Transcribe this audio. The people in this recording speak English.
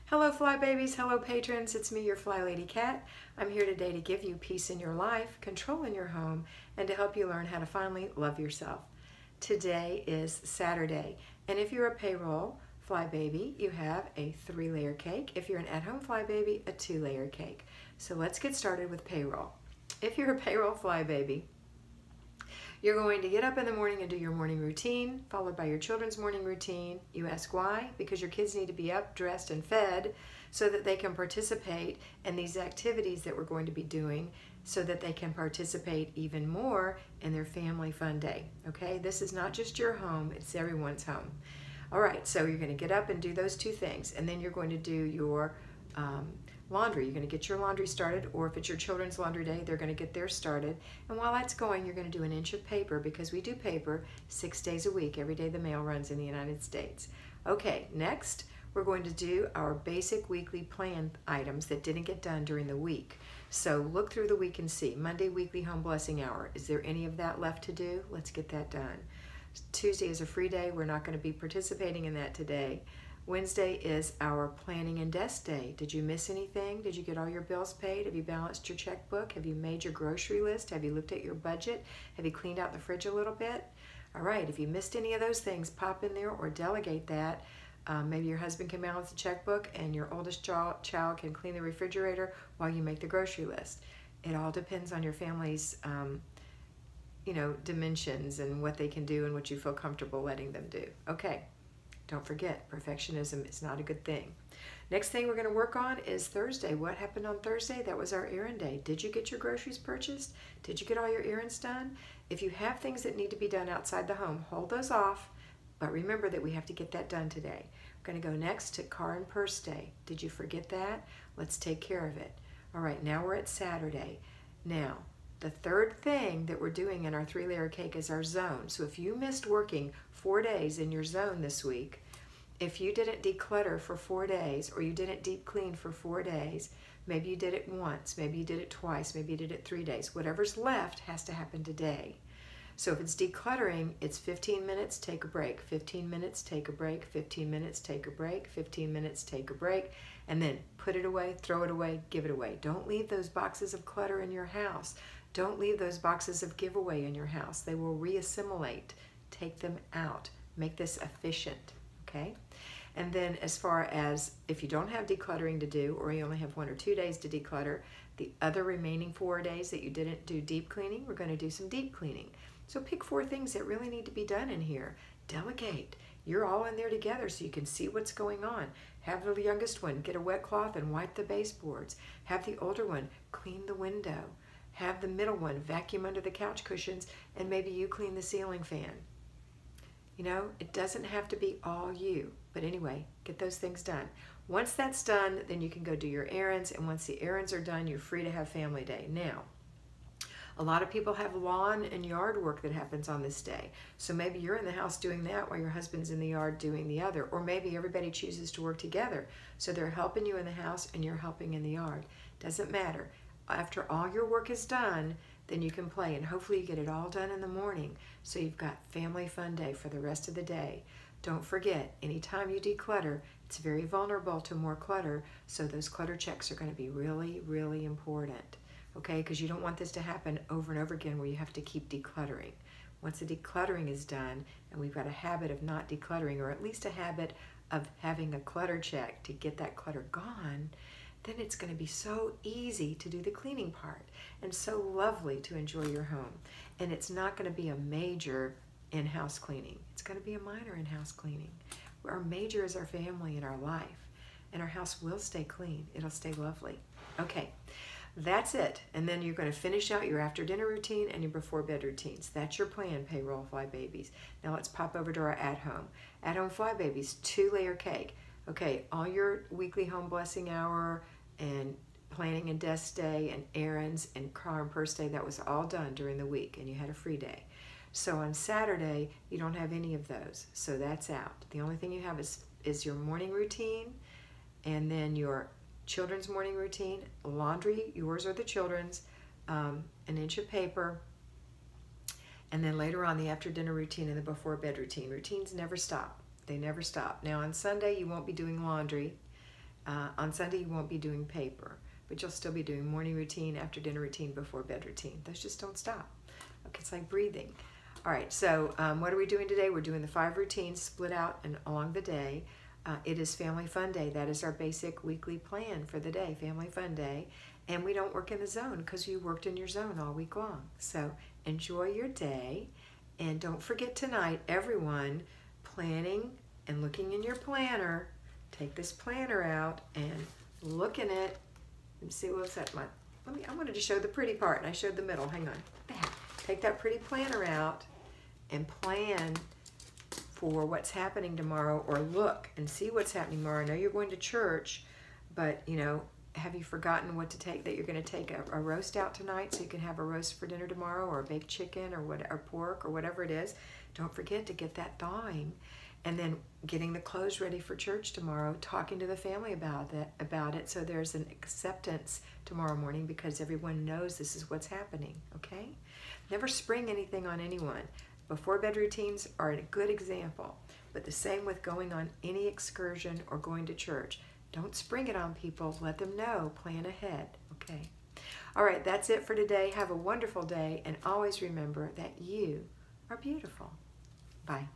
Hello Fly Babies, hello patrons, it's me, your FlyLady Kat. I'm here today to give you peace in your life, control in your home, and to help you learn how to finally love yourself. Today is Saturday, and if you're a payroll Fly Baby, you have a 3-layer cake. If you're an at-home Fly Baby, a 2-layer cake. So let's get started with payroll. If you're a payroll Fly Baby, you're going to get up in the morning and do your morning routine, followed by your children's morning routine. You ask why? Because your kids need to be up, dressed, and fed so that they can participate in these activities that we're going to be doing so that they can participate even more in their family fun day. Okay, this is not just your home, it's everyone's home. All right, so you're going to get up and do those two things, and then you're going to do your laundry. You're going to get your laundry started, or if it's your children's laundry day, they're going to get theirs started. And while that's going, you're going to do an inch of paper because we do paper 6 days a week, every day the mail runs in the United States. Okay, next we're going to do our basic weekly plan items that didn't get done during the week. So look through the week and see. Monday, weekly home blessing hour. Is there any of that left to do? Let's get that done. Tuesday is a free day. We're not going to be participating in that today. Wednesday is our planning and desk day. Did you miss anything? Did you get all your bills paid? Have you balanced your checkbook? Have you made your grocery list? Have you looked at your budget? Have you cleaned out the fridge a little bit? All right, if you missed any of those things, pop in there or delegate that. Maybe your husband can balance the checkbook and your oldest child can clean the refrigerator while you make the grocery list. It all depends on your family's dimensions and what they can do and what you feel comfortable letting them do. Okay. Don't forget, perfectionism is not a good thing. Next thing we're going to work on is Thursday. What happened on Thursday? That was our errand day. Did you get your groceries purchased? Did you get all your errands done? If you have things that need to be done outside the home, hold those off. But remember that we have to get that done today. We're going to go next to car and purse day. Did you forget that? Let's take care of it. All right, now we're at Saturday. Now, the third thing that we're doing in our 3-layer cake is our zone. So if you missed working 4 days in your zone this week, if you didn't declutter for 4 days or you didn't deep clean for 4 days, maybe you did it once, maybe you did it twice, maybe you did it 3 days. Whatever's left has to happen today. So if it's decluttering, it's 15 minutes, take a break, 15 minutes, take a break, 15 minutes, take a break, 15 minutes, take a break, and then put it away, throw it away, give it away. Don't leave those boxes of clutter in your house. Don't leave those boxes of giveaway in your house. They will reassimilate. Take them out. Make this efficient, okay? And then as far as if you don't have decluttering to do, or you only have 1 or 2 days to declutter, the other remaining 4 days that you didn't do deep cleaning, we're going to do some deep cleaning. So pick 4 things that really need to be done in here. Delegate. You're all in there together so you can see what's going on. Have the youngest one get a wet cloth and wipe the baseboards. Have the older one clean the window. Have the middle one vacuum under the couch cushions, and maybe you clean the ceiling fan. You know, it doesn't have to be all you. But anyway, get those things done. Once that's done, then you can go do your errands, and once the errands are done, you're free to have family day. Now, a lot of people have lawn and yard work that happens on this day. So maybe you're in the house doing that while your husband's in the yard doing the other. Or maybe everybody chooses to work together. So they're helping you in the house and you're helping in the yard. Doesn't matter. After all your work is done, then you can play, and hopefully you get it all done in the morning so you've got family fun day for the rest of the day. Don't forget, anytime you declutter, it's very vulnerable to more clutter, so those clutter checks are going to be really, really important, okay? Because you don't want this to happen over and over again where you have to keep decluttering. Once the decluttering is done, and we've got a habit of not decluttering, or at least a habit of having a clutter check to get that clutter gone, then it's going to be so easy to do the cleaning part and so lovely to enjoy your home. And it's not going to be a major in-house cleaning. It's going to be a minor in-house cleaning. Our major is our family and our life, and our house will stay clean. It'll stay lovely. Okay, that's it. And then you're going to finish out your after dinner routine and your before bed routines. That's your plan, payroll Fly Babies. Now let's pop over to our at-home. At-home Fly Babies, 2-layer cake. Okay, all your weekly home blessing hour and planning and desk day and errands and car and purse day, that was all done during the week and you had a free day. So on Saturday, you don't have any of those, so that's out. The only thing you have is your morning routine and then your children's morning routine, laundry, yours or the children's, an inch of paper, and then later on the after dinner routine and the before bed routine. Routines never stop. They never stop. Now on Sunday, you won't be doing laundry. On Sunday, you won't be doing paper, but you'll still be doing morning routine, after dinner routine, before bed routine. Those just don't stop. Okay, it's like breathing. All right, so what are we doing today? We're doing the 5 routines split out and along the day. It is Family Fun Day. That is our basic weekly plan for the day, Family Fun Day. And we don't work in the zone because you worked in your zone all week long. So enjoy your day. And don't forget tonight, everyone, planning and looking in your planner. Take this planner out and look in it and see what's that. I wanted to show the pretty part, and I showed the middle. Hang on. There. Take that pretty planner out and plan for what's happening tomorrow, or look and see what's happening tomorrow. I know you're going to church, but you know, have you forgotten what to take? That you're going to take a roast out tonight so you can have a roast for dinner tomorrow, or a baked chicken, or pork, or whatever it is. Don't forget to get that thawing, and then getting the clothes ready for church tomorrow. Talking to the family about it, so there's an acceptance tomorrow morning because everyone knows this is what's happening. Okay, never spring anything on anyone. Before bed routines are a good example, but the same with going on any excursion or going to church. Don't spring it on people. Let them know. Plan ahead. Okay. All right, that's it for today. Have a wonderful day, and always remember that you are beautiful. Bye.